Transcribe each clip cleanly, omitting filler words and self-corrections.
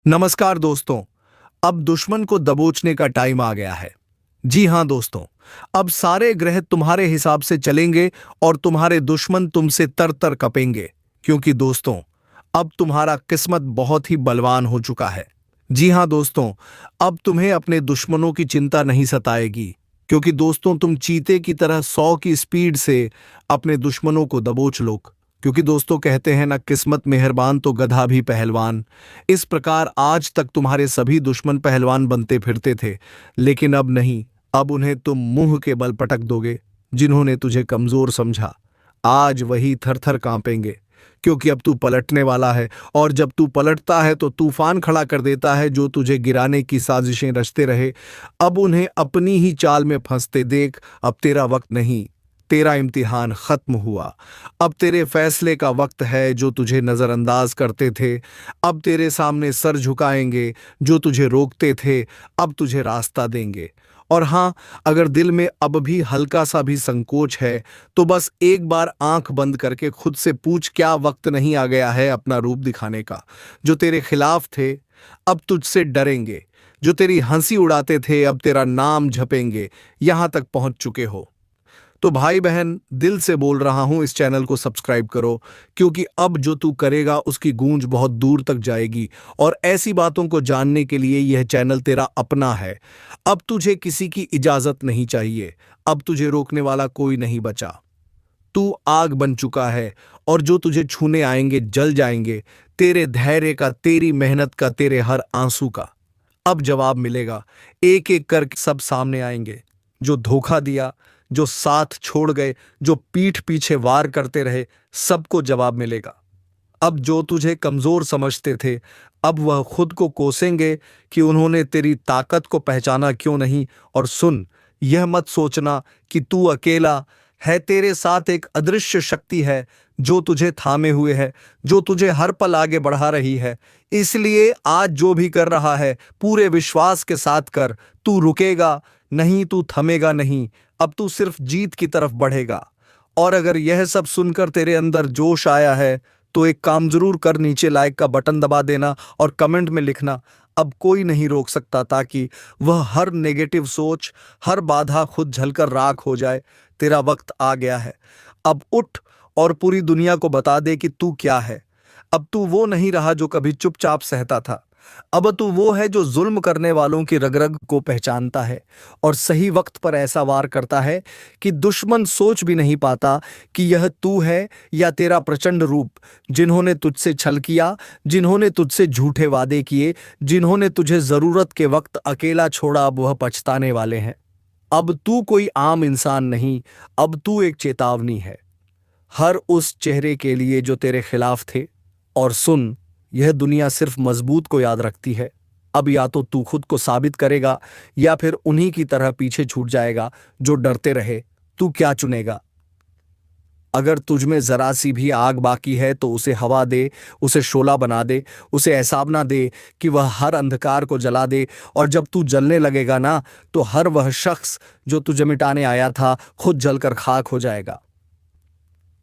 नमस्कार दोस्तों। अब दुश्मन को दबोचने का टाइम आ गया है। जी हां दोस्तों, अब सारे ग्रह तुम्हारे हिसाब से चलेंगे और तुम्हारे दुश्मन तुमसे तर तर कपेंगे, क्योंकि दोस्तों अब तुम्हारा किस्मत बहुत ही बलवान हो चुका है। जी हां दोस्तों, अब तुम्हें अपने दुश्मनों की चिंता नहीं सताएगी, क्योंकि दोस्तों तुम चीते की तरह 100 की स्पीड से अपने दुश्मनों को दबोच लो। क्योंकि दोस्तों कहते हैं ना, किस्मत मेहरबान तो गधा भी पहलवान। इस प्रकार आज तक तुम्हारे सभी दुश्मन पहलवान बनते फिरते थे, लेकिन अब नहीं। अब उन्हें तुम मुंह के बल पटक दोगे। जिन्होंने तुझे कमजोर समझा, आज वही थर थर कांपेंगे, क्योंकि अब तू पलटने वाला है। और जब तू पलटता है तो तूफान खड़ा कर देता है, जो तुझे गिराने की साजिशें रचते रहे। अब उन्हें अपनी ही चाल में फंसते देख। अब तेरा वक्त नहीं, तेरा इम्तिहान खत्म हुआ। अब तेरे फैसले का वक्त है। जो तुझे नजरअंदाज करते थे, अब तेरे सामने सर झुकाएंगे। जो तुझे रोकते थे, अब तुझे रास्ता देंगे। और हाँ, अगर दिल में अब भी हल्का सा भी संकोच है, तो बस एक बार आंख बंद करके खुद से पूछ, क्या वक्त नहीं आ गया है अपना रूप दिखाने का। जो तेरे खिलाफ थे, अब तुझसे डरेंगे। जो तेरी हंसी उड़ाते थे, अब तेरा नाम झपेंगे। यहां तक पहुंच चुके हो तो भाई बहन, दिल से बोल रहा हूं, इस चैनल को सब्सक्राइब करो, क्योंकि अब जो तू करेगा उसकी गूंज बहुत दूर तक जाएगी। और ऐसी बातों को जानने के लिए यह चैनल तेरा अपना है। अब तुझे किसी की इजाजत नहीं चाहिए। अब तुझे रोकने वाला कोई नहीं बचा। तू आग बन चुका है, और जो तुझे छूने आएंगे जल जाएंगे। तेरे धैर्य का, तेरी मेहनत का, तेरे हर आंसू का अब जवाब मिलेगा। एक एक करके सब सामने आएंगे। जो धोखा दिया, जो साथ छोड़ गए, जो पीठ पीछे वार करते रहे, सबको जवाब मिलेगा। अब जो तुझे कमजोर समझते थे, अब वह खुद को कोसेंगे कि उन्होंने तेरी ताकत को पहचाना क्यों नहीं। और सुन, यह मत सोचना कि तू अकेला है। तेरे साथ एक अदृश्य शक्ति है, जो तुझे थामे हुए है, जो तुझे हर पल आगे बढ़ा रही है। इसलिए आज जो भी कर रहा है, पूरे विश्वास के साथ कर। तू रुकेगा नहीं, तू थमेगा नहीं। अब तू सिर्फ जीत की तरफ बढ़ेगा। और अगर यह सब सुनकर तेरे अंदर जोश आया है, तो एक काम जरूर कर, नीचे लाइक का बटन दबा देना और कमेंट में लिखना, अब कोई नहीं रोक सकता, ताकि वह हर नेगेटिव सोच, हर बाधा खुद जलकर राख हो जाए। तेरा वक्त आ गया है। अब उठ और पूरी दुनिया को बता दे कि तू क्या है। अब तू वो नहीं रहा जो कभी चुपचाप सहता था। अब तू वो है जो जुल्म करने वालों की रग-रग को पहचानता है, और सही वक्त पर ऐसा वार करता है कि दुश्मन सोच भी नहीं पाता कि यह तू है या तेरा प्रचंड रूप। जिन्होंने तुझसे छल किया, जिन्होंने तुझसे झूठे वादे किए, जिन्होंने तुझे जरूरत के वक्त अकेला छोड़ा, अब वह पछताने वाले हैं। अब तू कोई आम इंसान नहीं, अब तू एक चेतावनी है हर उस चेहरे के लिए जो तेरे खिलाफ थे। और सुन, यह दुनिया सिर्फ मजबूत को याद रखती है। अब या तो तू खुद को साबित करेगा, या फिर उन्हीं की तरह पीछे छूट जाएगा जो डरते रहे। तू क्या चुनेगा? अगर तुझ में जरा सी भी आग बाकी है, तो उसे हवा दे, उसे शोला बना दे, उसे ऐसा बना दे कि वह हर अंधकार को जला दे। और जब तू जलने लगेगा ना, तो हर वह शख्स जो तुझे मिटाने आया था, खुद जलकर खाक हो जाएगा।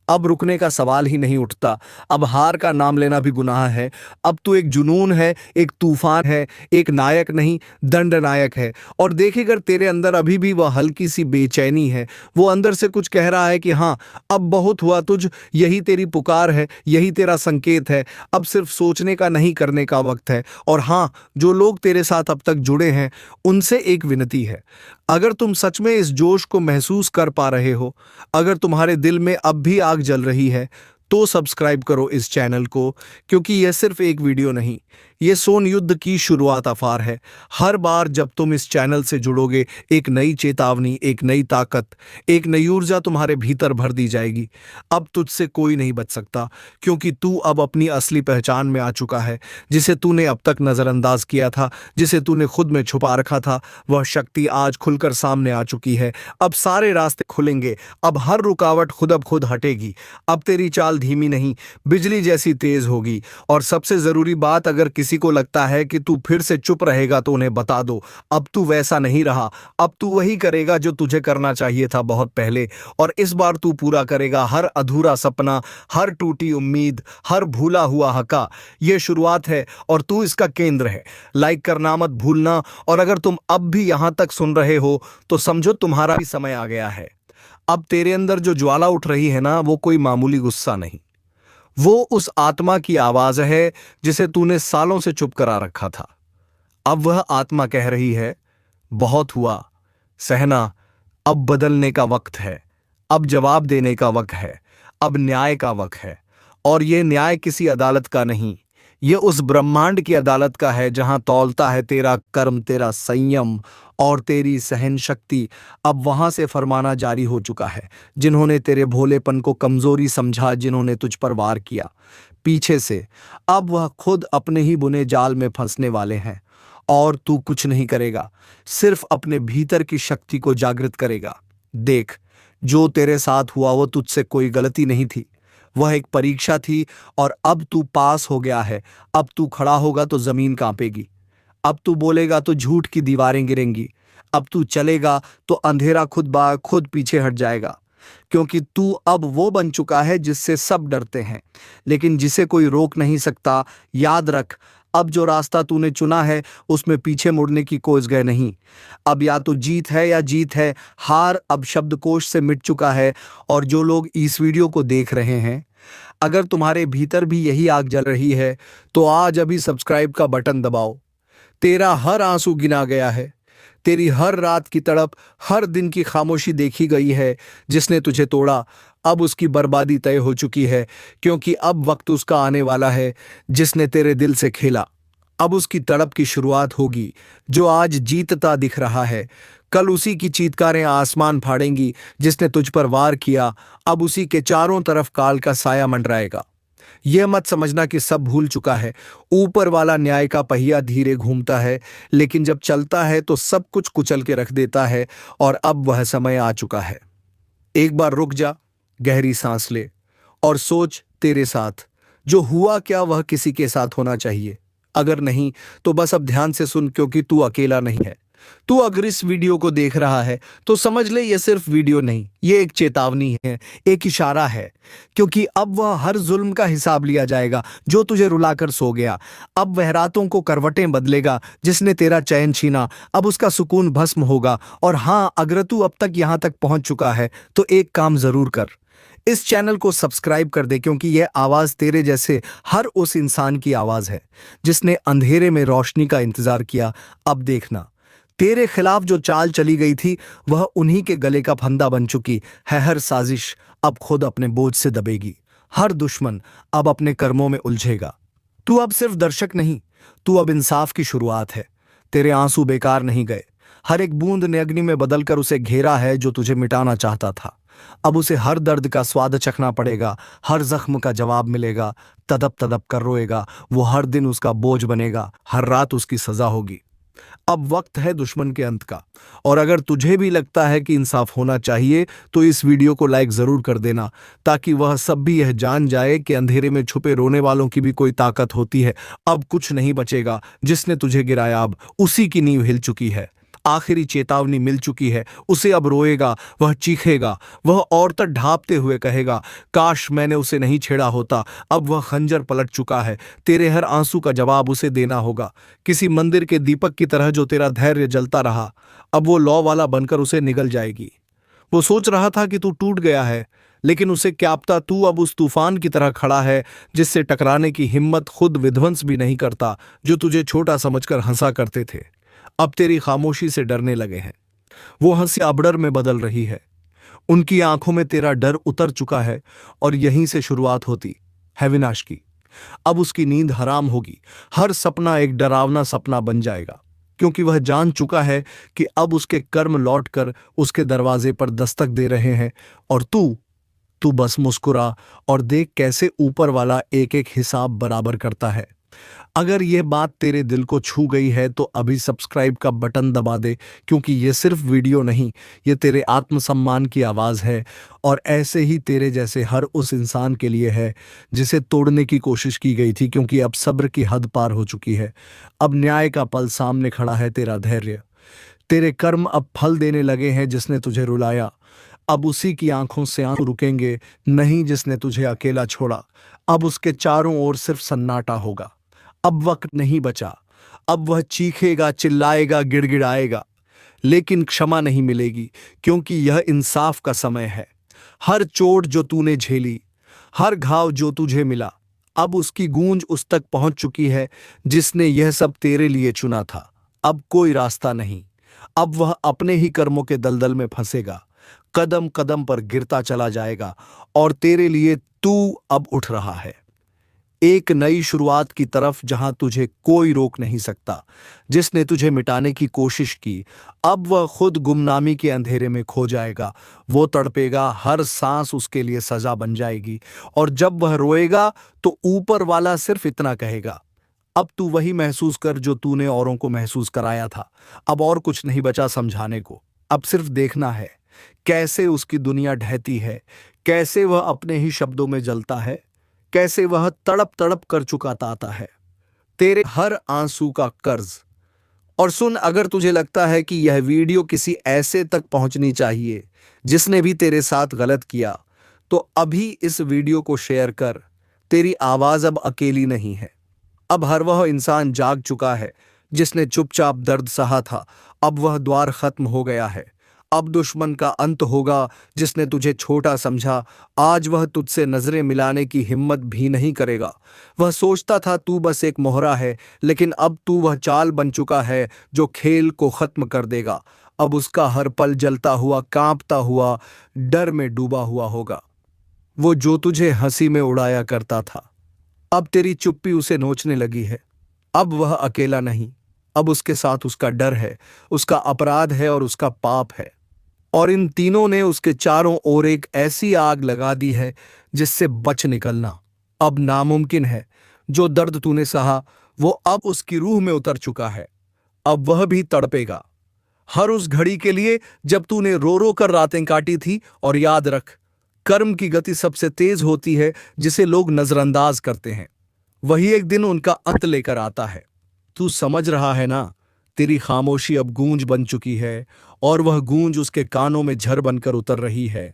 अब रुकने का सवाल ही नहीं उठता। अब हार का नाम लेना भी गुनाह है। अब तू एक जुनून है, एक तूफान है, एक नायक नहीं, दंड नायक है। और देख, अगर तेरे अंदर अभी भी वह हल्की सी बेचैनी है, वो अंदर से कुछ कह रहा है कि हाँ, अब बहुत हुआ तुझ, यही तेरी पुकार है, यही तेरा संकेत है। अब सिर्फ सोचने का नहीं, करने का वक्त है। और हाँ, जो लोग तेरे साथ अब तक जुड़े हैं, उनसे एक विनती है। अगर तुम सच में इस जोश को महसूस कर पा रहे हो, अगर तुम्हारे दिल में अब भी आग जल रही है, तो सब्सक्राइब करो इस चैनल को, क्योंकि यह सिर्फ एक वीडियो नहीं, यह सोन युद्ध की शुरुआत अफार है। हर बार जब तुम इस चैनल से जुड़ोगे, एक नई चेतावनी, एक नई ताकत, एक नई ऊर्जा तुम्हारे भीतर भर दी जाएगी। अब तुझसे कोई नहीं बच सकता, क्योंकि तू अब अपनी असली पहचान में आ चुका है। जिसे तूने अब तक नजरअंदाज किया था, जिसे तूने खुद में छुपा रखा था, वह शक्ति आज खुलकर सामने आ चुकी है। अब सारे रास्ते खुलेंगे। अब हर रुकावट खुद अब खुद हटेगी। अब तेरी चाल धीमी नहीं, बिजली जैसी तेज होगी। और सबसे जरूरी बात, अगर किसी किसी को लगता है कि तू फिर से चुप रहेगा तो उन्हें बता दो, अब तू वैसा नहीं रहा। अब तू वही करेगा जो तुझे करना चाहिए था बहुत पहले, और इस बार तू पूरा करेगा हर अधूरा सपना, हर टूटी उम्मीद, हर भूला हुआ हका। ये शुरुआत है और तू इसका केंद्र है। लाइक करना मत भूलना, और अगर तुम अब भी यहां तक सुन रहे हो तो समझो तुम्हारा भी समय आ गया है। अब तेरे अंदर जो ज्वाला उठ रही है ना, वो कोई मामूली गुस्सा नहीं, वो उस आत्मा की आवाज है जिसे तूने सालों से चुप करा रखा था। अब वह आत्मा कह रही है, बहुत हुआ सहना, अब बदलने का वक्त है, अब जवाब देने का वक्त है, अब न्याय का वक्त है। और यह न्याय किसी अदालत का नहीं, यह उस ब्रह्मांड की अदालत का है जहां तौलता है तेरा कर्म, तेरा संयम और तेरी सहन शक्ति। अब वहां से फरमाना जारी हो चुका है। जिन्होंने तेरे भोलेपन को कमजोरी समझा, जिन्होंने तुझ पर वार किया पीछे से, अब वह खुद अपने ही बुने जाल में फंसने वाले हैं। और तू कुछ नहीं करेगा, सिर्फ अपने भीतर की शक्ति को जागृत करेगा। देख, जो तेरे साथ हुआ वो तुझसे कोई गलती नहीं थी, वह एक परीक्षा थी, और अब तू पास हो गया है। अब तू खड़ा होगा तो जमीन कांपेगी, अब तू बोलेगा तो झूठ की दीवारें गिरेंगी, अब तू चलेगा तो अंधेरा खुद ब खुद पीछे हट जाएगा। क्योंकि तू अब वो बन चुका है जिससे सब डरते हैं, लेकिन जिसे कोई रोक नहीं सकता। याद रख, अब जो रास्ता तूने चुना है उसमें पीछे मुड़ने की कोई जगह नहीं। अब या तो जीत है या जीत है, हार अब शब्दकोश से मिट चुका है। और जो लोग इस वीडियो को देख रहे हैं, अगर तुम्हारे भीतर भी यही आग जल रही है तो आज अभी सब्सक्राइब का बटन दबाओ। तेरा हर आंसू गिना गया है, तेरी हर रात की तड़प, हर दिन की खामोशी देखी गई है। जिसने तुझे तोड़ा अब उसकी बर्बादी तय हो चुकी है, क्योंकि अब वक्त उसका आने वाला है। जिसने तेरे दिल से खेला, अब उसकी तड़प की शुरुआत होगी। जो आज जीतता दिख रहा है, कल उसी की चीत्कारें आसमान फाड़ेंगी। जिसने तुझ पर वार किया, अब उसी के चारों तरफ काल का साया मंडराएगा। यह मत समझना कि सब भूल चुका है। ऊपर वाला न्याय का पहिया धीरे घूमता है, लेकिन जब चलता है तो सब कुछ कुचल के रख देता है। और अब वह समय आ चुका है। एक बार रुक जा, गहरी सांस ले और सोच, तेरे साथ जो हुआ क्या वह किसी के साथ होना चाहिए? अगर नहीं तो बस अब ध्यान से सुन, क्योंकि तू अकेला नहीं है। तू अगर इस वीडियो को देख रहा है तो समझ ले, ये सिर्फ वीडियो नहीं, ये एक चेतावनी है, एक इशारा है। क्योंकि अब वह हर जुल्म का हिसाब लिया जाएगा जो तुझे रुलाकर सो गया। अब वह रातों को करवटें बदलेगा जिसने तेरा चैन छीना, अब उसका सुकून भस्म होगा। और हाँ, अगर तू अब तक यहां तक पहुंच चुका है तो एक काम जरूर कर, इस चैनल को सब्सक्राइब कर दे, क्योंकि यह आवाज तेरे जैसे हर उस इंसान की आवाज है जिसने अंधेरे में रोशनी का इंतजार किया। अब देखना, तेरे खिलाफ जो चाल चली गई थी वह उन्हीं के गले का फंदा बन चुकी है। हर साजिश अब खुद अपने बोझ से दबेगी, हर दुश्मन अब अपने कर्मों में उलझेगा। तू अब सिर्फ दर्शक नहीं, तू अब इंसाफ की शुरुआत है। तेरे आंसू बेकार नहीं गए, हर एक बूंद ने अग्नि में बदलकर उसे घेरा है जो तुझे मिटाना चाहता था। अब उसे हर दर्द का स्वाद चखना पड़ेगा, हर जख्म का जवाब मिलेगा। तड़प तड़प कर रोएगा वो, हर दिन उसका बोझ बनेगा, हर रात उसकी सजा होगी। अब वक्त है दुश्मन के अंत का। और अगर तुझे भी लगता है कि इंसाफ होना चाहिए तो इस वीडियो को लाइक जरूर कर देना, ताकि वह सब भी यह जान जाए कि अंधेरे में छुपे रोने वालों की भी कोई ताकत होती है। अब कुछ नहीं बचेगा, जिसने तुझे गिराया अब उसी की नींव हिल चुकी है। आखिरी चेतावनी मिल चुकी है, उसे अब रोएगा, वह चीखेगा, वह और तक ढांपते हुए कहेगा, काश मैंने उसे नहीं छेड़ा होता। अब वह खंजर पलट चुका है, तेरे हर आंसू का जवाब उसे देना होगा। किसी मंदिर के दीपक की तरह जो तेरा धैर्य जलता रहा, अब वो लौ वाला बनकर उसे निगल जाएगी। वो सोच रहा था कि तू टूट गया है, लेकिन उसे क्या पता तू अब उस तूफान की तरह खड़ा है जिससे टकराने की हिम्मत खुद विध्वंस भी नहीं करता, जो तुझे छोटा समझकर हंसा करते थे। अब तेरी खामोशी से डरने लगे हैं। वो हंसी अब डर में बदल रही है, उनकी आंखों में तेरा डर उतर चुका है। और यहीं से शुरुआत होती है विनाश की। अब उसकी नींद हराम होगी, हर सपना एक डरावना सपना बन जाएगा, क्योंकि वह जान चुका है कि अब उसके कर्म लौटकर उसके दरवाजे पर दस्तक दे रहे हैं। और तू बस मुस्कुरा और देख कैसे ऊपर वाला एक एक हिसाब बराबर करता है। अगर यह बात तेरे दिल को छू गई है तो अभी सब्सक्राइब का बटन दबा दे, क्योंकि ये सिर्फ वीडियो नहीं, ये तेरे आत्मसम्मान की आवाज़ है। और ऐसे ही तेरे जैसे हर उस इंसान के लिए है जिसे तोड़ने की कोशिश की गई थी, क्योंकि अब सब्र की हद पार हो चुकी है। अब न्याय का पल सामने खड़ा है। तेरा धैर्य, तेरे कर्म अब फल देने लगे हैं। जिसने तुझे रुलाया, अब उसी की आंखों से आंसू रुकेंगे नहीं। जिसने तुझे अकेला छोड़ा, अब उसके चारों ओर सिर्फ सन्नाटा होगा। अब वक्त नहीं बचा। अब वह चीखेगा, चिल्लाएगा, गिड़गिड़ाएगा, लेकिन क्षमा नहीं मिलेगी, क्योंकि यह इंसाफ का समय है। हर चोट जो तूने झेली, हर घाव जो तुझे मिला, अब उसकी गूंज उस तक पहुंच चुकी है जिसने यह सब तेरे लिए चुना था। अब कोई रास्ता नहीं। अब वह अपने ही कर्मों के दलदल में फंसेगा, कदम कदम पर गिरता चला जाएगा। और तेरे लिए तू अब उठ रहा है, एक नई शुरुआत की तरफ, जहां तुझे कोई रोक नहीं सकता। जिसने तुझे मिटाने की कोशिश की, अब वह खुद गुमनामी के अंधेरे में खो जाएगा। वो तड़पेगा, हर सांस उसके लिए सजा बन जाएगी। और जब वह रोएगा तो ऊपर वाला सिर्फ इतना कहेगा, अब तू वही महसूस कर जो तूने औरों को महसूस कराया था। अब और कुछ नहीं बचा समझाने को, अब सिर्फ देखना है कैसे उसकी दुनिया ढहती है, कैसे वह अपने ही शब्दों में जलता है, कैसे वह तड़प तड़प कर चुकाता आता है तेरे हर आंसू का कर्ज। और सुन, अगर तुझे लगता है कि यह वीडियो किसी ऐसे तक पहुंचनी चाहिए जिसने भी तेरे साथ गलत किया, तो अभी इस वीडियो को शेयर कर। तेरी आवाज अब अकेली नहीं है। अब हर वह इंसान जाग चुका है जिसने चुपचाप दर्द सहा था। अब वह द्वार खत्म हो गया है। अब दुश्मन का अंत होगा जिसने तुझे छोटा समझा। आज वह तुझसे नजरें मिलाने की हिम्मत भी नहीं करेगा। वह सोचता था तू बस एक मोहरा है, लेकिन अब तू वह चाल बन चुका है जो खेल को खत्म कर देगा। अब उसका हर पल जलता हुआ, कांपता हुआ, डर में डूबा हुआ होगा। वो जो तुझे हंसी में उड़ाया करता था, अब तेरी चुप्पी उसे नोचने लगी है। अब वह अकेला नहीं, अब उसके साथ उसका डर है, उसका अपराध है और उसका पाप है। और इन तीनों ने उसके चारों ओर एक ऐसी आग लगा दी है जिससे बच निकलना अब नामुमकिन है। जो दर्द तूने सहा, वो अब उसकी रूह में उतर चुका है। अब वह भी तड़पेगा हर उस घड़ी के लिए जब तूने रो रो कर रातें काटी थी। और याद रख, कर्म की गति सबसे तेज होती है जिसे लोग नजरअंदाज करते हैं। वही एक दिन उनका अंत लेकर आता है। तू समझ रहा है ना? तेरी खामोशी अब गूंज बन चुकी है, और वह गूंज उसके कानों में झर बनकर उतर रही है।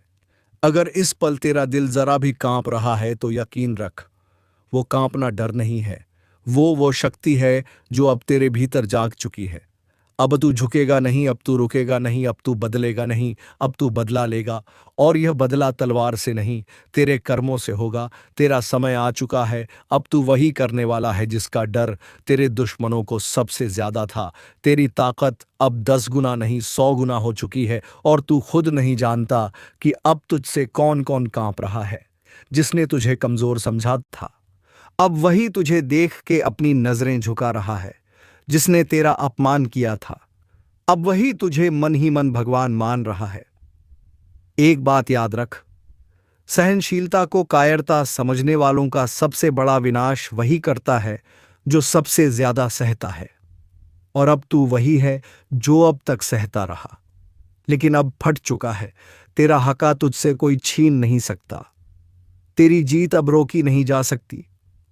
अगर इस पल तेरा दिल जरा भी कांप रहा है तो यकीन रख, वो कांपना डर नहीं है, वो शक्ति है जो अब तेरे भीतर जाग चुकी है। अब तू झुकेगा नहीं, अब तू रुकेगा नहीं, अब तू बदलेगा नहीं, अब तू बदला लेगा। और यह बदला तलवार से नहीं, तेरे कर्मों से होगा। तेरा समय आ चुका है। अब तू वही करने वाला है जिसका डर तेरे दुश्मनों को सबसे ज्यादा था। तेरी ताकत अब 10 गुना नहीं, 100 गुना हो चुकी है। और तू खुद नहीं जानता कि अब तुझसे कौन कौन कांप रहा है। जिसने तुझे कमजोर समझा था, अब वही तुझे देख के अपनी नजरें झुका रहा है। जिसने तेरा अपमान किया था, अब वही तुझे मन ही मन भगवान मान रहा है। एक बात याद रख, सहनशीलता को कायरता समझने वालों का सबसे बड़ा विनाश वही करता है जो सबसे ज्यादा सहता है। और अब तू वही है जो अब तक सहता रहा, लेकिन अब फट चुका है। तेरा हका तुझसे कोई छीन नहीं सकता। तेरी जीत अब रोकी नहीं जा सकती।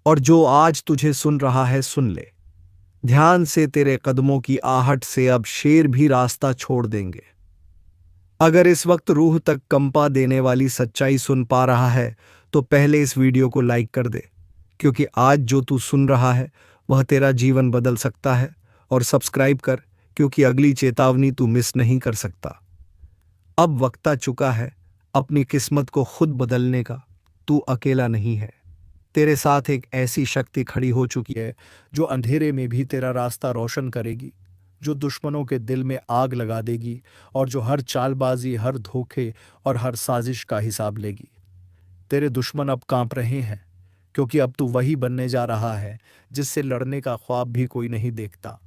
और जो आज तुझे सुन रहा है, सुन ले ध्यान से, तेरे कदमों की आहट से अब शेर भी रास्ता छोड़ देंगे। अगर इस वक्त रूह तक कंपा देने वाली सच्चाई सुन पा रहा है तो पहले इस वीडियो को लाइक कर दे, क्योंकि आज जो तू सुन रहा है वह तेरा जीवन बदल सकता है। और सब्सक्राइब कर, क्योंकि अगली चेतावनी तू मिस नहीं कर सकता। अब वक्त आ चुका है अपनी किस्मत को खुद बदलने का। तू अकेला नहीं है, तेरे साथ एक ऐसी शक्ति खड़ी हो चुकी है जो अंधेरे में भी तेरा रास्ता रोशन करेगी, जो दुश्मनों के दिल में आग लगा देगी, और जो हर चालबाजी, हर धोखे और हर साजिश का हिसाब लेगी। तेरे दुश्मन अब कांप रहे हैं, क्योंकि अब तू वही बनने जा रहा है जिससे लड़ने का ख्वाब भी कोई नहीं देखता।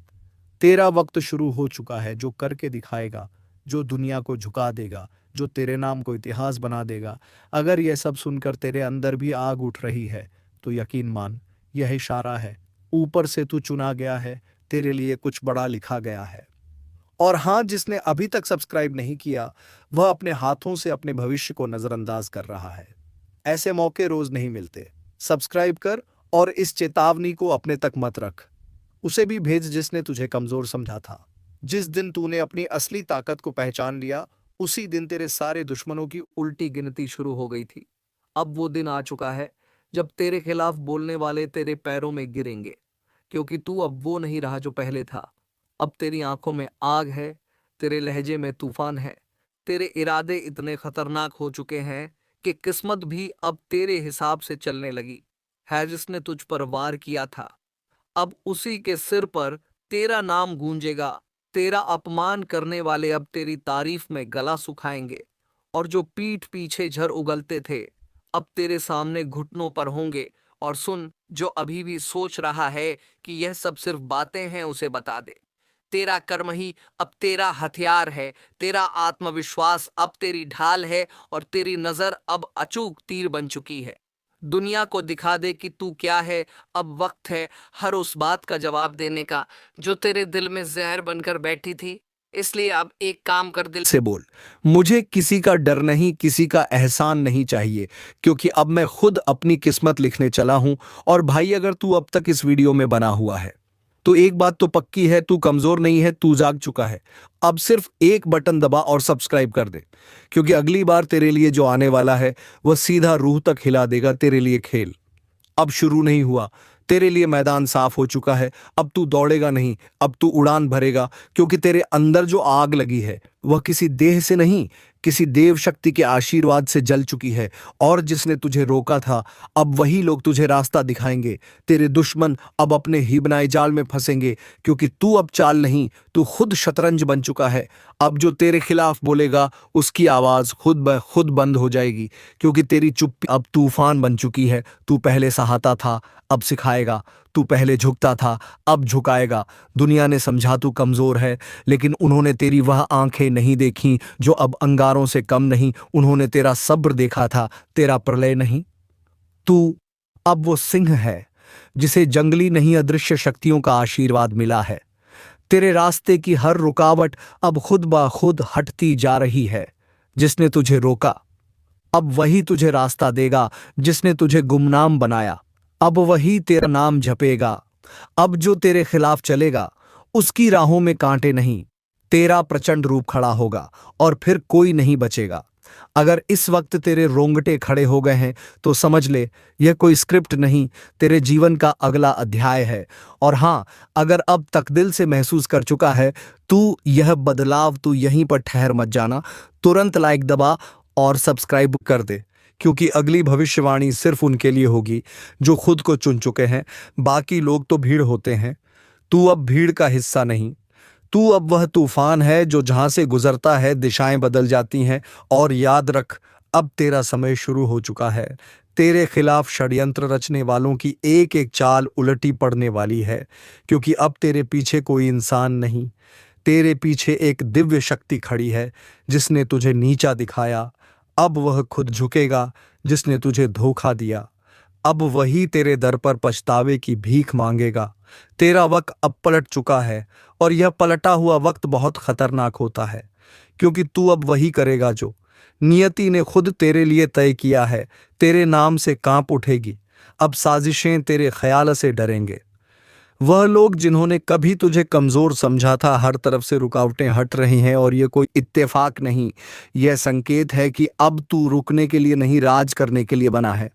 तेरा वक्त शुरू हो चुका है, जो करके दिखाएगा, जो दुनिया को झुका देगा, जो तेरे नाम को इतिहास बना देगा। अगर यह सब सुनकर तेरे अंदर भी आग उठ रही है तो यकीन मान, यह इशारा है। ऊपर से तू चुना गया है, तेरे लिए कुछ बड़ा लिखा गया है। और हाँ, जिसने अभी तक सब्सक्राइब नहीं किया, वह अपने हाथों से अपने भविष्य को नजरअंदाज कर रहा है। ऐसे मौके रोज नहीं मिलते। सब्सक्राइब कर और इस चेतावनी को अपने तक मत रख। उसे भी भेज जिसने तुझे कमजोर समझा था। जिस दिन तूने अपनी असली ताकत को पहचान लिया, उसी दिन तेरे सारे दुश्मनों की उल्टी गिनती शुरू हो गई थी। अब वो दिन आ चुका है जब तेरे खिलाफ बोलने वाले तेरे पैरों में गिरेंगे, क्योंकि तू अब वो नहीं रहा जो पहले था। अब तेरी आंखों में आग है, तेरे लहजे में तूफान है, तेरे इरादे इतने खतरनाक हो चुके हैं कि किस्मत भी अब तेरे हिसाब से चलने लगी है। जिसने तुझ पर वार किया था, अब उसी के सिर पर तेरा नाम गूंजेगा। तेरा अपमान करने वाले अब तेरी तारीफ में गला सुखाएंगे, और जो पीठ पीछे झर उगलते थे, अब तेरे सामने घुटनों पर होंगे। और सुन, जो अभी भी सोच रहा है कि यह सब सिर्फ बातें हैं, उसे बता दे, तेरा कर्म ही अब तेरा हथियार है। तेरा आत्मविश्वास अब तेरी ढाल है, और तेरी नजर अब अचूक तीर बन चुकी है। दुनिया को दिखा दे कि तू क्या है। अब वक्त है हर उस बात का जवाब देने का जो तेरे दिल में जहर बनकर बैठी थी। इसलिए अब एक काम कर, दिल से बोल, मुझे किसी का डर नहीं, किसी का एहसान नहीं चाहिए, क्योंकि अब मैं खुद अपनी किस्मत लिखने चला हूं। और भाई, अगर तू अब तक इस वीडियो में बना हुआ है तो एक बात तो पक्की है, तू कमजोर नहीं है, तू जाग चुका है। अब सिर्फ एक बटन दबा और सब्सक्राइब कर दे, क्योंकि अगली बार तेरे लिए जो आने वाला है वह सीधा रूह तक हिला देगा। तेरे लिए खेल अब शुरू नहीं हुआ, तेरे लिए मैदान साफ हो चुका है। अब तू दौड़ेगा नहीं, अब तू उड़ान भरेगा, क्योंकि तेरे अंदर जो आग लगी है वह किसी देह से नहीं, किसी देव शक्ति के आशीर्वाद से जल चुकी है। और जिसने तुझे रोका था, अब वही लोग तुझे रास्ता दिखाएंगे। तेरे दुश्मन अब अपने ही बनाए जाल में फंसेंगे, क्योंकि तू अब चाल नहीं, तू खुद शतरंज बन चुका है। अब जो तेरे खिलाफ बोलेगा, उसकी आवाज खुद ब खुद बंद हो जाएगी, क्योंकि तेरी चुप्पी अब तूफान बन चुकी है। तू पहले सहाता था, अब सिखाएगा। तू पहले झुकता था, अब झुकाएगा। दुनिया ने समझा तू कमजोर है, लेकिन उन्होंने तेरी वह आंखें नहीं देखी जो अब अंगारों से कम नहीं। उन्होंने तेरा सब्र देखा था, तेरा प्रलय नहीं। तू अब वो सिंह है जिसे जंगली नहीं, अदृश्य शक्तियों का आशीर्वाद मिला है। तेरे रास्ते की हर रुकावट अब खुद ब खुद हटती जा रही है। जिसने तुझे रोका, अब वही तुझे रास्ता देगा। जिसने तुझे गुमनाम बनाया, अब वही तेरा नाम जपेगा। अब जो तेरे खिलाफ चलेगा, उसकी राहों में कांटे नहीं, तेरा प्रचंड रूप खड़ा होगा, और फिर कोई नहीं बचेगा। अगर इस वक्त तेरे रोंगटे खड़े हो गए हैं, तो समझ ले, यह कोई स्क्रिप्ट नहीं, तेरे जीवन का अगला अध्याय है। और हाँ, अगर अब तक दिल से महसूस कर चुका है तू यह बदलाव, तू यहीं पर ठहर मत जाना। तुरंत लाइक दबा और सब्सक्राइब कर दे, क्योंकि अगली भविष्यवाणी सिर्फ उनके लिए होगी जो खुद को चुन चुके हैं। बाकी लोग तो भीड़ होते हैं, तू अब भीड़ का हिस्सा नहीं। तू अब वह तूफान है जो जहां से गुजरता है दिशाएं बदल जाती हैं। और याद रख, अब तेरा समय शुरू हो चुका है। तेरे खिलाफ षड्यंत्र रचने वालों की एक एक चाल उलटी पड़ने वाली है, क्योंकि अब तेरे पीछे कोई इंसान नहीं, तेरे पीछे एक दिव्य शक्ति खड़ी है। जिसने तुझे नीचा दिखाया, अब वह खुद झुकेगा। जिसने तुझे धोखा दिया, अब वही तेरे दर पर पछतावे की भीख मांगेगा। तेरा वक्त अब पलट चुका है, और यह पलटा हुआ वक्त बहुत खतरनाक होता है, क्योंकि तू अब वही करेगा जो नियति ने खुद तेरे लिए तय किया है। तेरे नाम से कांप उठेगी अब साजिशें, तेरे ख्याल से डरेंगे वह लोग जिन्होंने कभी तुझे कमजोर समझा था। हर तरफ से रुकावटें हट रही हैं, और ये कोई इत्तेफाक नहीं, यह संकेत है कि अब तू रुकने के लिए नहीं, राज करने के लिए बना है।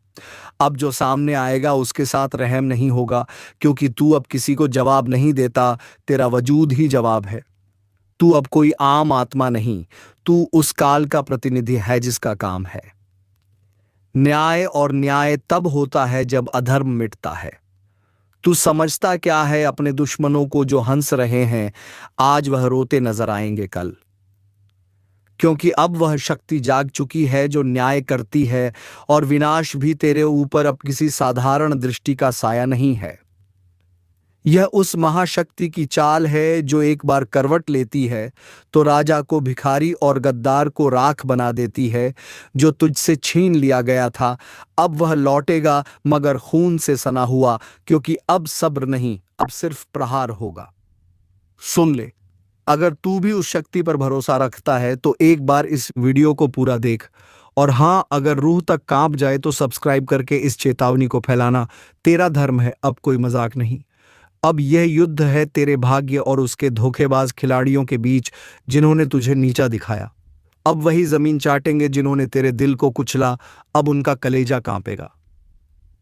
अब जो सामने आएगा उसके साथ रहम नहीं होगा, क्योंकि तू अब किसी को जवाब नहीं देता, तेरा वजूद ही जवाब है। तू अब कोई आम आत्मा नहीं, तू उस काल का प्रतिनिधि है जिसका काम है न्याय। और न्याय तब होता है जब अधर्म मिटता है। तू समझता क्या है अपने दुश्मनों को जो हंस रहे हैं, आज वह रोते नजर आएंगे कल, क्योंकि अब वह शक्ति जाग चुकी है जो न्याय करती है। और विनाश भी तेरे ऊपर अब किसी साधारण दृष्टि का साया नहीं है। यह उस महाशक्ति की चाल है जो एक बार करवट लेती है तो राजा को भिखारी और गद्दार को राख बना देती है। जो तुझसे छीन लिया गया था अब वह लौटेगा, मगर खून से सना हुआ, क्योंकि अब सब्र नहीं, अब सिर्फ प्रहार होगा। सुन ले, अगर तू भी उस शक्ति पर भरोसा रखता है तो एक बार इस वीडियो को पूरा देख। और हां, अगर रूह तक कांप जाए तो सब्सक्राइब करके इस चेतावनी को फैलाना तेरा धर्म है, अब कोई मजाक नहीं। अब यह युद्ध है तेरे भाग्य और उसके धोखेबाज खिलाड़ियों के बीच जिन्होंने तुझे नीचा दिखाया। अब वही जमीन चाटेंगे जिन्होंने तेरे दिल को कुचला, अब उनका कलेजा कांपेगा।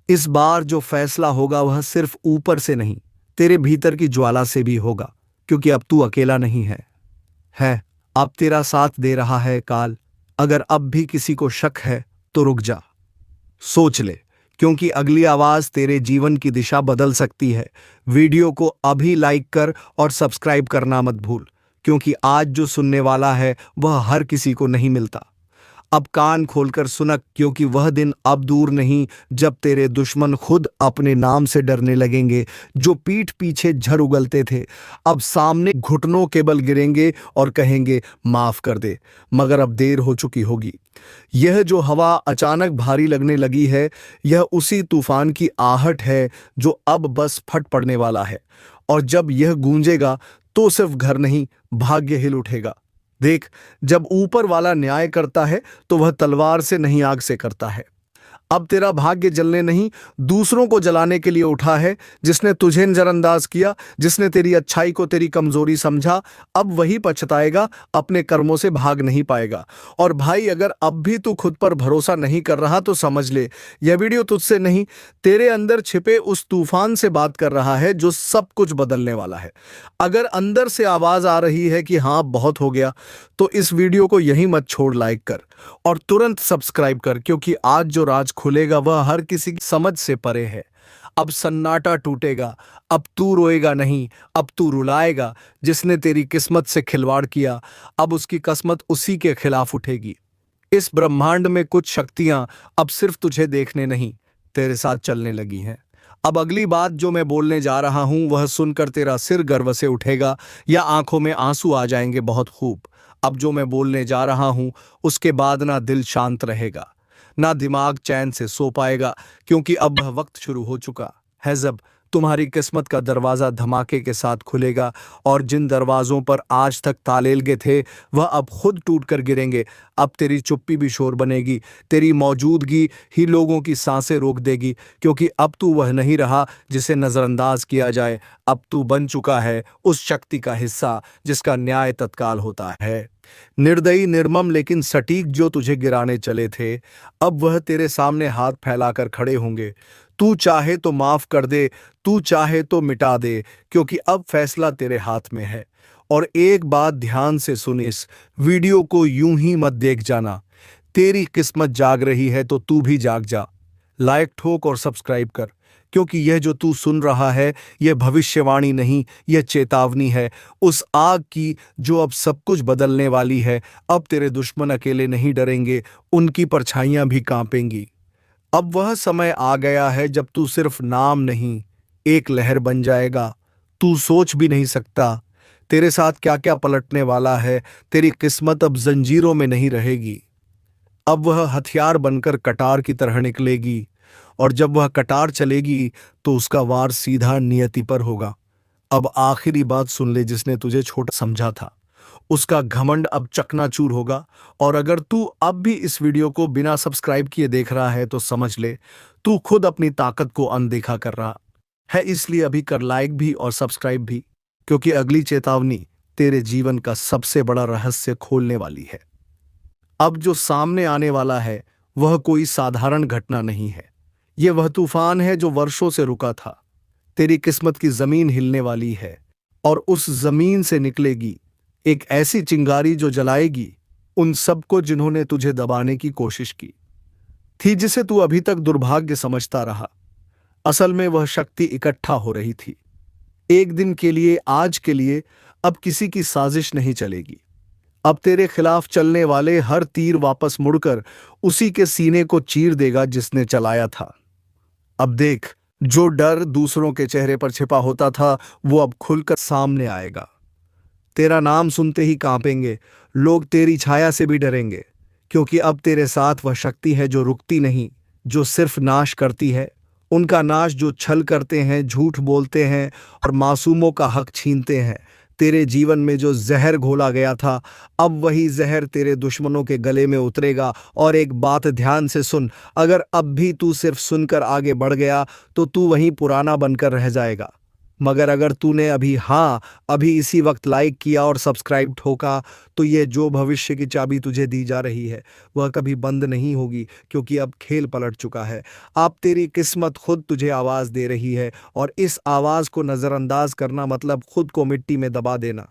इस बार जो फैसला होगा वह सिर्फ ऊपर से नहीं, तेरे भीतर की ज्वाला से भी होगा, क्योंकि अब तू अकेला नहीं है। अब तेरा साथ दे रहा है काल। अगर अब भी किसी को शक है तो रुक जा, सोच ले, क्योंकि अगली आवाज तेरे जीवन की दिशा बदल सकती है। वीडियो को अभी लाइक कर और सब्सक्राइब करना मत भूल, क्योंकि आज जो सुनने वाला है वह हर किसी को नहीं मिलता। अब कान खोलकर सुनक, क्योंकि वह दिन अब दूर नहीं जब तेरे दुश्मन खुद अपने नाम से डरने लगेंगे। जो पीठ पीछे झर उगलते थे अब सामने घुटनों के बल गिरेंगे और कहेंगे माफ कर दे, मगर अब देर हो चुकी होगी। यह जो हवा अचानक भारी लगने लगी है, यह उसी तूफान की आहट है जो अब बस फट पड़ने वाला है। और जब यह गूंजेगा तो सिर्फ घर नहीं, भाग्य हिल उठेगा। देख, जब ऊपर वाला न्याय करता है तो वह तलवार से नहीं, आग से करता है। अब तेरा भाग्य जलने नहीं, दूसरों को जलाने के लिए उठा है। जिसने तुझे नजरअंदाज किया, जिसने तेरी अच्छाई को तेरी कमजोरी समझा, अब वही पछताएगा, अपने कर्मों से भाग नहीं पाएगा। और भाई, अगर अब भी तू खुद पर भरोसा नहीं कर रहा तो समझ ले, यह वीडियो तुझसे नहीं, तेरे अंदर छिपे उस तूफान से बात कर रहा है जो सब कुछ बदलने वाला है। अगर अंदर से आवाज आ रही है कि हाँ बहुत हो गया, तो इस वीडियो को यहीं मत छोड़, लाइक कर और तुरंत सब्सक्राइब कर, क्योंकि आज जो राज खुलेगा वह हर किसी की समझ से परे है। अब सन्नाटा टूटेगा, अब तू रोएगा नहीं, अब तू रुलाएगा। जिसने तेरी किस्मत से खिलवाड़ किया, अब उसकी किस्मत उसी के खिलाफ उठेगी। इस ब्रह्मांड में कुछ शक्तियां अब सिर्फ तुझे देखने नहीं, तेरे साथ चलने लगी हैं। अब अगली बात जो मैं बोलने जा रहा हूं वह सुनकर तेरा सिर गर्व से उठेगा या आंखों में आंसू आ जाएंगे बहुत खूब। अब जो मैं बोलने जा रहा हूं उसके बाद ना दिल शांत रहेगा, ना दिमाग चैन से सो पाएगा, क्योंकि अब वह वक्त शुरू हो चुका है जब तुम्हारी किस्मत का दरवाजा धमाके के साथ खुलेगा। और जिन दरवाजों पर आज तक ताले लगे थे वह अब खुद टूट कर गिरेंगे। अब तेरी चुप्पी भी शोर बनेगी, तेरी मौजूदगी ही लोगों की सांसें रोक देगी, क्योंकि अब तू वह नहीं रहा जिसे नजरअंदाज किया जाए। अब तू बन चुका है उस शक्ति का हिस्सा जिसका न्याय तत्काल होता है। निर्दयी, निर्मम लेकिन सटीक जो तुझे गिराने चले थे, अब वह तेरे सामने हाथ फैलाकर खड़े होंगे। तू चाहे तो माफ कर दे, तू चाहे तो मिटा दे, क्योंकि अब फैसला तेरे हाथ में है। और एक बात ध्यान से सुन, इस वीडियो को यूं ही मत देख जाना। तेरी किस्मत जाग रही है तो तू भी जाग जा। लाइक ठोक और सब्सक्राइब कर, क्योंकि यह जो तू सुन रहा है यह भविष्यवाणी नहीं, यह चेतावनी है उस आग की जो अब सब कुछ बदलने वाली है। अब तेरे दुश्मन अकेले नहीं डरेंगे, उनकी परछाइयां भी कांपेंगी। अब वह समय आ गया है जब तू सिर्फ नाम नहीं, एक लहर बन जाएगा। तू सोच भी नहीं सकता तेरे साथ क्या क्या पलटने वाला है। तेरी किस्मत अब जंजीरों में नहीं रहेगी, अब वह हथियार बनकर कटार की तरह निकलेगी। और जब वह कटार चलेगी तो उसका वार सीधा नियति पर होगा। अब आखिरी बात सुन ले, जिसने तुझे छोटा समझा था उसका घमंड अब चकनाचूर होगा। और अगर तू अब भी इस वीडियो को बिना सब्सक्राइब किए देख रहा है तो समझ ले, तू खुद अपनी ताकत को अनदेखा कर रहा है। इसलिए अभी कर लाइक भी और सब्सक्राइब भी, क्योंकि अगली चेतावनी तेरे जीवन का सबसे बड़ा रहस्य खोलने वाली है। अब जो सामने आने वाला है वह कोई साधारण घटना नहीं है, यह वह तूफान है जो वर्षों से रुका था। तेरी किस्मत की जमीन हिलने वाली है, और उस जमीन से निकलेगी एक ऐसी चिंगारी जो जलाएगी उन सबको जिन्होंने तुझे दबाने की कोशिश की थी, जिसे तू अभी तक दुर्भाग्य समझता रहा। असल में वह शक्ति इकट्ठा हो रही थी। एक दिन के लिए, आज के लिए, अब किसी की साजिश नहीं चलेगी। अब तेरे खिलाफ चलने वाले हर तीर वापस मुड़कर उसी के सीने को चीर देगा जिसने चलाया था। अब देख, जो डर दूसरों के चेहरे पर छिपा होता था वो अब खुलकर सामने आएगा। तेरा नाम सुनते ही कांपेंगे, लोग तेरी छाया से भी डरेंगे, क्योंकि अब तेरे साथ वह शक्ति है जो रुकती नहीं, जो सिर्फ नाश करती है। उनका नाश जो छल करते हैं, झूठ बोलते हैं और मासूमों का हक छीनते हैं। तेरे जीवन में जो जहर घोला गया था, अब वही जहर तेरे दुश्मनों के गले में उतरेगा। और एक बात ध्यान से सुन, अगर अब भी तू सिर्फ सुनकर आगे बढ़ गया तो तू वहीं पुराना बनकर रह जाएगा। मगर अगर तूने अभी इसी वक्त लाइक किया और सब्सक्राइब ठोका, तो ये जो भविष्य की चाबी तुझे दी जा रही है वह कभी बंद नहीं होगी, क्योंकि अब खेल पलट चुका है। अब तेरी किस्मत खुद तुझे आवाज़ दे रही है, और इस आवाज़ को नज़रअंदाज करना मतलब खुद को मिट्टी में दबा देना।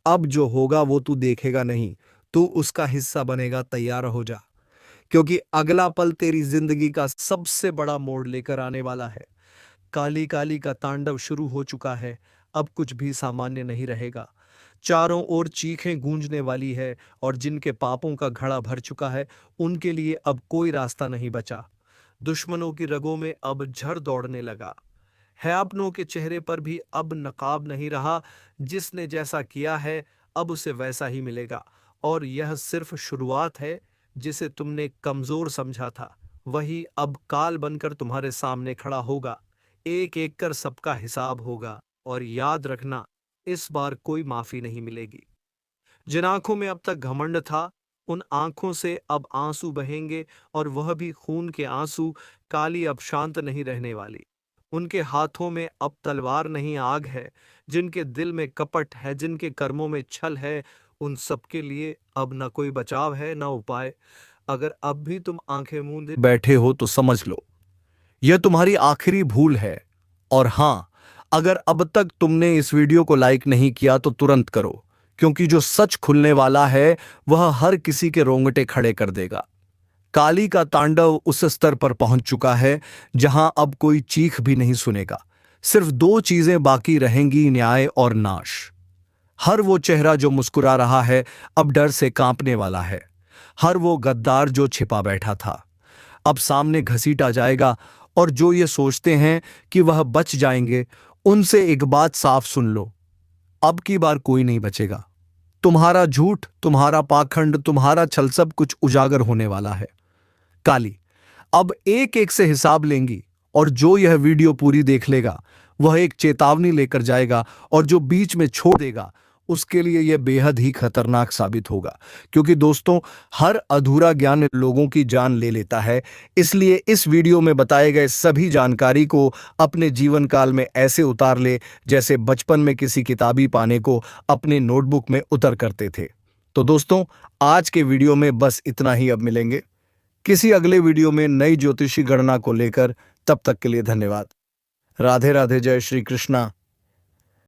अब जो होगा वो तू देखेगा नहीं, तू उसका हिस्सा बनेगा। तैयार हो जा, क्योंकि अगला पल तेरी जिंदगी का सबसे बड़ा मोड़ लेकर आने वाला है। काली काली का तांडव शुरू हो चुका है। अब कुछ भी सामान्य नहीं रहेगा। चारों ओर चीखें गूंजने वाली है, और जिनके पापों का घड़ा भर चुका है उनके लिए अब कोई रास्ता नहीं बचा। दुश्मनों की रगों में अब झर दौड़ने लगा है। अपनों के चेहरे पर भी अब नकाब नहीं रहा। जिसने जैसा किया है अब उसे वैसा ही मिलेगा। और यह सिर्फ शुरुआत है। जिसे तुमने कमजोर समझा था वही अब काल बनकर तुम्हारे सामने खड़ा होगा। एक एक कर सबका हिसाब होगा। और याद रखना, इस बार कोई माफी नहीं मिलेगी। जिन आंखों में अब तक घमंड था, उन आंखों से अब आंसू बहेंगे, और वह भी खून के आंसू। काली अब शांत नहीं रहने वाली। उनके हाथों में अब तलवार नहीं, आग है। जिनके दिल में कपट है, जिनके कर्मों में छल है, उन सबके लिए अब न कोई बचाव है न उपाय। अगर अब भी तुम आंखें मूंदे बैठे हो तो समझ लो, यह तुम्हारी आखिरी भूल है। और हाँ, अगर अब तक तुमने इस वीडियो को लाइक नहीं किया तो तुरंत करो, क्योंकि जो सच खुलने वाला है वह हर किसी के रोंगटे खड़े कर देगा। काली का तांडव उस स्तर पर पहुंच चुका है जहां अब कोई चीख भी नहीं सुनेगा। सिर्फ दो चीजें बाकी रहेंगी, न्याय और नाश। हर वो चेहरा जो मुस्कुरा रहा है अब डर से कांपने वाला है। हर वो गद्दार जो छिपा बैठा था अब सामने घसीटा जाएगा। और जो ये सोचते हैं कि वह बच जाएंगे, उनसे एक बात साफ सुन लो, अब की बार कोई नहीं बचेगा। तुम्हारा झूठ, तुम्हारा पाखंड, तुम्हारा छल सब कुछ उजागर होने वाला है। काली अब एक एक से हिसाब लेंगी, और जो यह वीडियो पूरी देख लेगा वह एक चेतावनी लेकर जाएगा, और जो बीच में छोड़ देगा उसके लिए यह बेहद ही खतरनाक साबित होगा। क्योंकि दोस्तों, हर अधूरा ज्ञान लोगों की जान ले लेता है। इसलिए इस वीडियो में बताए गए सभी जानकारी को अपने जीवन काल में ऐसे उतार ले जैसे बचपन में किसी किताबी पाने को अपने नोटबुक में उतर करते थे। तो दोस्तों, आज के वीडियो में बस इतना ही। अब मिलेंगे किसी अगले वीडियो में नई ज्योतिषी गणना को लेकर। तब तक के लिए धन्यवाद। राधे राधे। जय श्री कृष्णा।